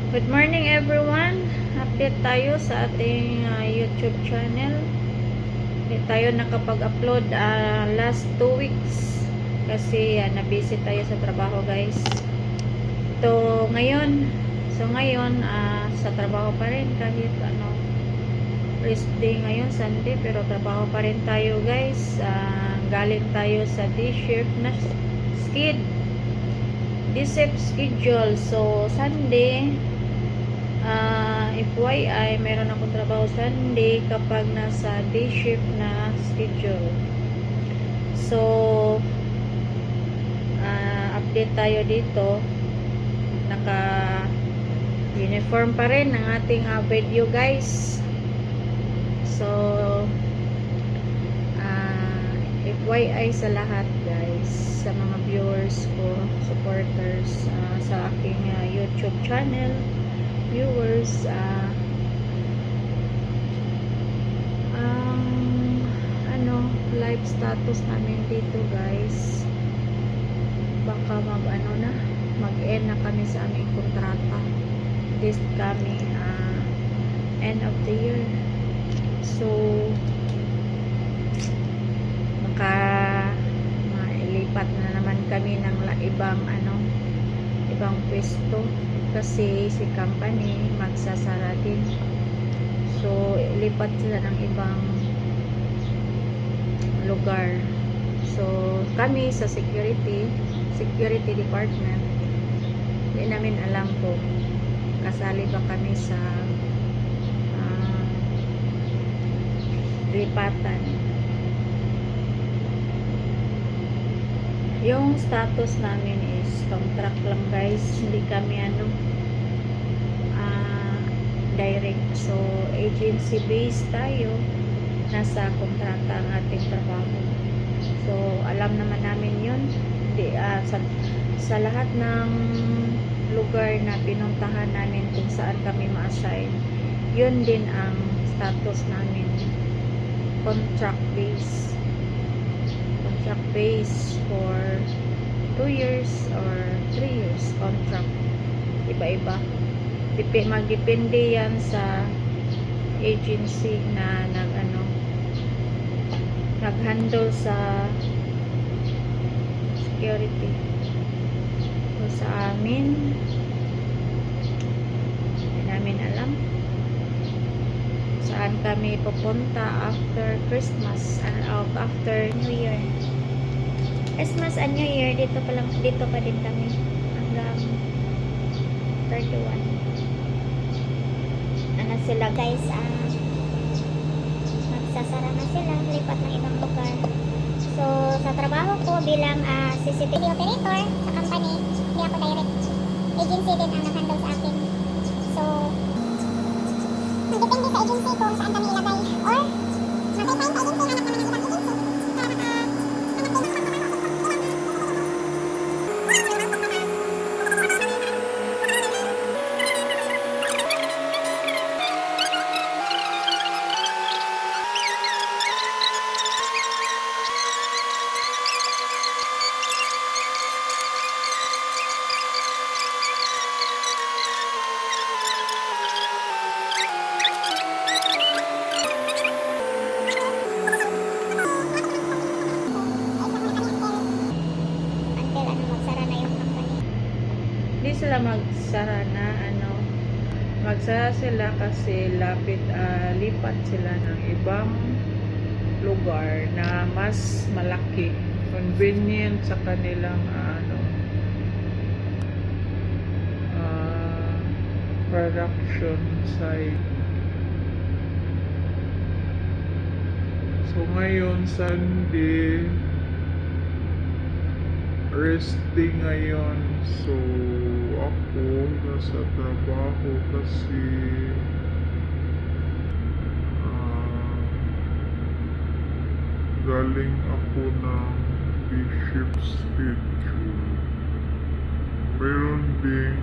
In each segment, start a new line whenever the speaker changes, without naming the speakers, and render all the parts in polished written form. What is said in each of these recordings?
Good morning everyone. Update tayo sa ating YouTube channel. Hindi tayo nakapag-upload last 2 weeks kasi na-busy tayo sa trabaho, guys. So ngayon sa trabaho pa rin kahit rest day ngayon, Sunday, pero trabaho pa rin tayo, guys. Galing tayo sa D-shift na schedule. So Sunday, FYI, meron akong trabaho Sunday kapag nasa day shift na schedule. So, update tayo dito. Naka-uniform pa rin ang ating video, guys. So, FYI sa lahat, guys, sa mga viewers ko, supporters sa aking YouTube channel, viewers, live status namin dito, guys, baka mag-end na kami sa aming kontrata this coming end of the year. So mailipat na naman kami ng ibang pwesto kasi si company magsasara din. So ilipat sila ng ibang lugar. So kami sa security department, hindi namin alam kung kasali ba kami sa lipatan. Yung status namin is contract lang, guys, hindi kami direct. So agency based tayo, nasa kontrata ang ating trabaho. So alam naman namin yun. Sa lahat ng lugar na pinuntahan namin kung saan kami ma-assign, yun din ang status namin, contract base for 2 years or 3 years contract. Iba-iba. Magdepende yan sa agency na nag-handle sa security. So sa amin, hindi namin alam saan kami pupunta after Christmas and after New Year. Christmas and New Year, dito pa din kami hanggang 31. Sila, guys, magsasara na sila, lipat ng ibang lugar. So sa trabaho ko bilang CCTV operator sa company, hindi ako direct, agency din ang nag-handle sa akin. So magdepende sa agency kung saan kami ilagay or mag-assign sa agency na naman ng ibang agency. Hindi sila magsara sila kasi lipat sila ng ibang lugar na mas malaki, convenient sa kanilang production site. So ngayon Sunday, rest day ngayon. So ako nasa trabaho kasi galing ako ng D-shift schedule. Meron ding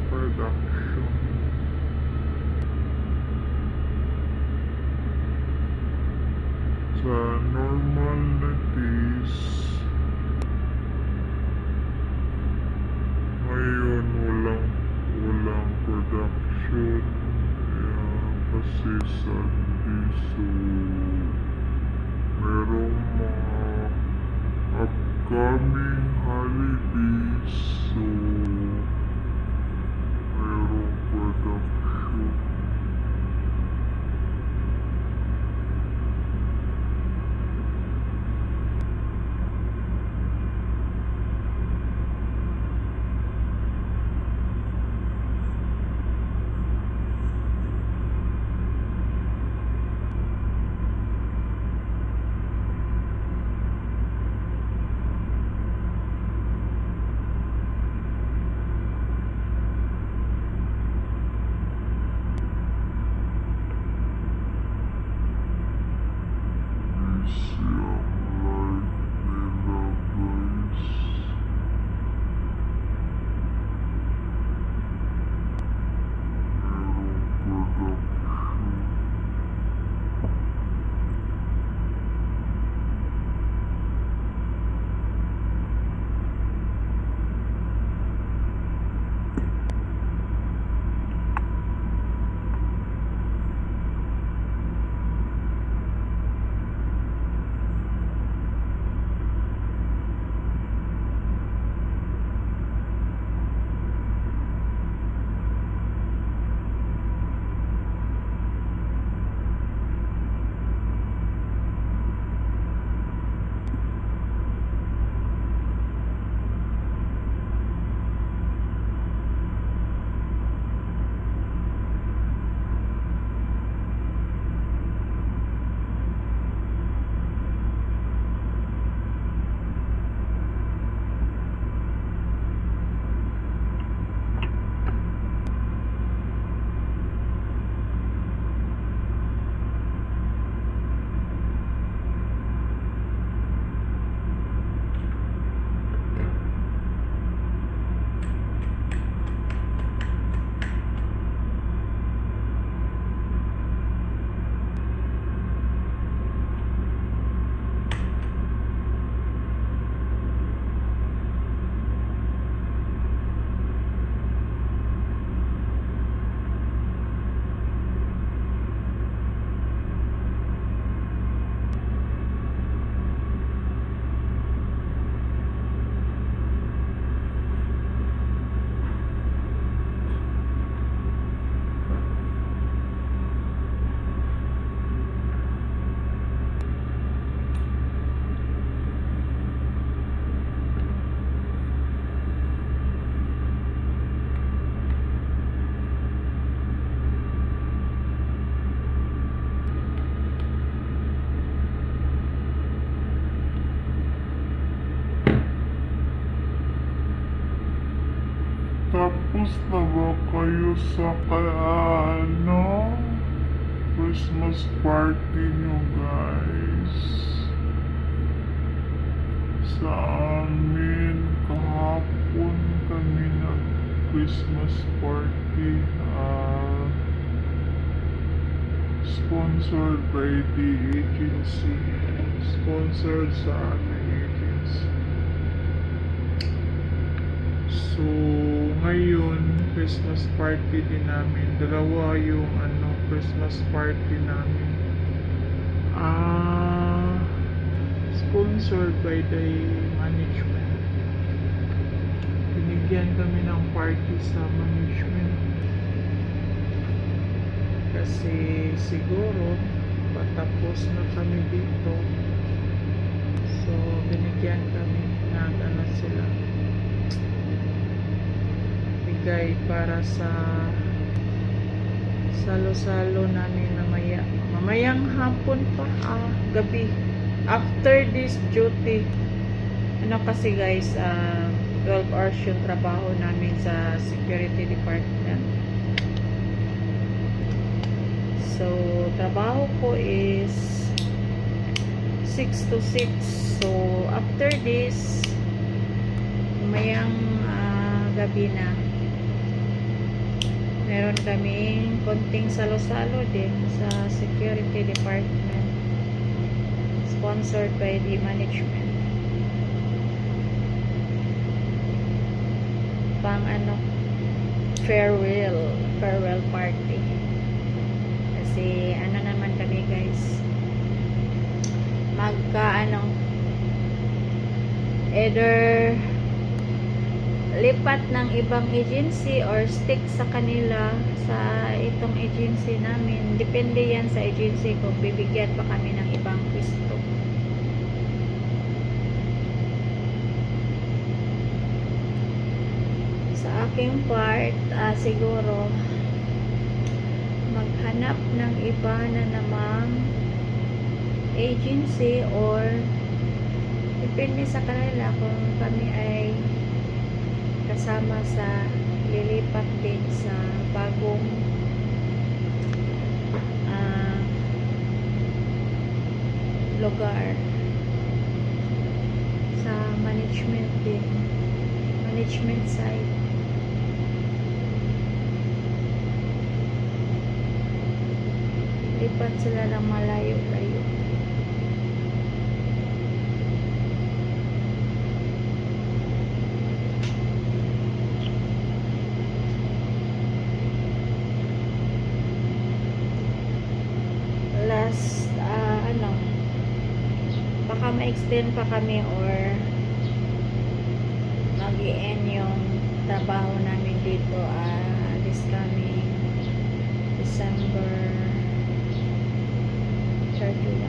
production. Sa normal na days, ngayon walang
production kasi Sunday, so merong mga upcoming holidays, so merong production. Tapos na ba kayo sa Christmas party nyo, guys? Sa amin, kahapon kami nag-Christmas party. Sponsored by the agency. Sponsored sa aming agency. So, ngayon, Christmas party din namin. Dalawa yung Christmas party namin. Sponsored by the management. Binigyan kami ng party sa management. Kasi siguro, patapos na kami dito. So, binigyan kami ng sila. Bigay para sa salo-salo namin mamayang hapon pa, gabi after this duty. Kasi guys, 12 hours yung trabaho namin sa security department. So trabaho ko is 6 to 6. So after this, mamayang gabi na, meron kaming konting salo-salo din sa security department, sponsored by the management. Pang farewell
farewell party. Kasi ano naman kami guys, either lipat ng ibang agency or stick sa kanila sa itong agency namin. Depende yan sa agency kung bibigyan pa kami ng ibang pwesto. Sa aking part, siguro maghanap ng iba na namang agency or depende sa kanila kung kami ay kasama sa lilipat din sa bagong lugar sa management din, management side. Lipat sila ng malayo-layo. Last baka ma-extend pa kami or mag-i-end yung trabaho namin dito this coming December 31.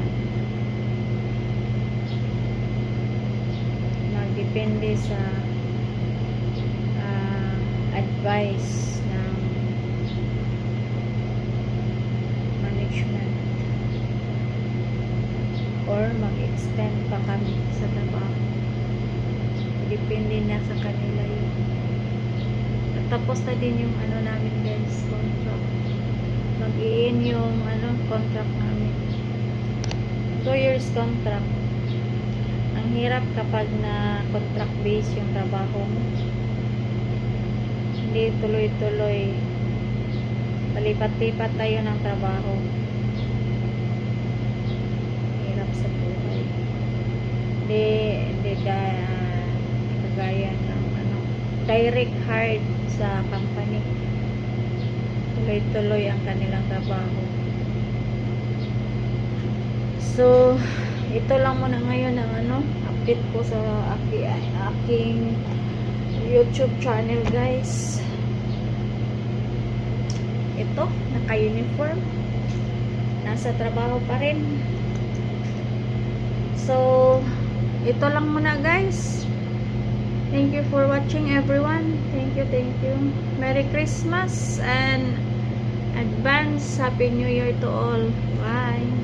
Magdepende sa advice ng management or mag-extend pa kami sa trabaho. Depende na sa kanila yun. At tapos na din yung namin guys, contract. Mag-i-end yung contract namin. 2 years contract. Ang hirap kapag na contract base yung trabaho mo. Hindi tuloy-tuloy. Palipat-lipat tayo ng trabaho. Hirap sa buhay. Hindi kagaya ng direct hire sa company. Tuloy-tuloy ang kanilang trabaho. So, ito lang muna ngayon ang update ko sa aking YouTube channel guys. Ito, naka-uniform. Nasa trabaho pa rin. So, ito lang muna guys. Thank you for watching everyone. Thank you, thank you. Merry Christmas and advance Happy New Year to all. Bye.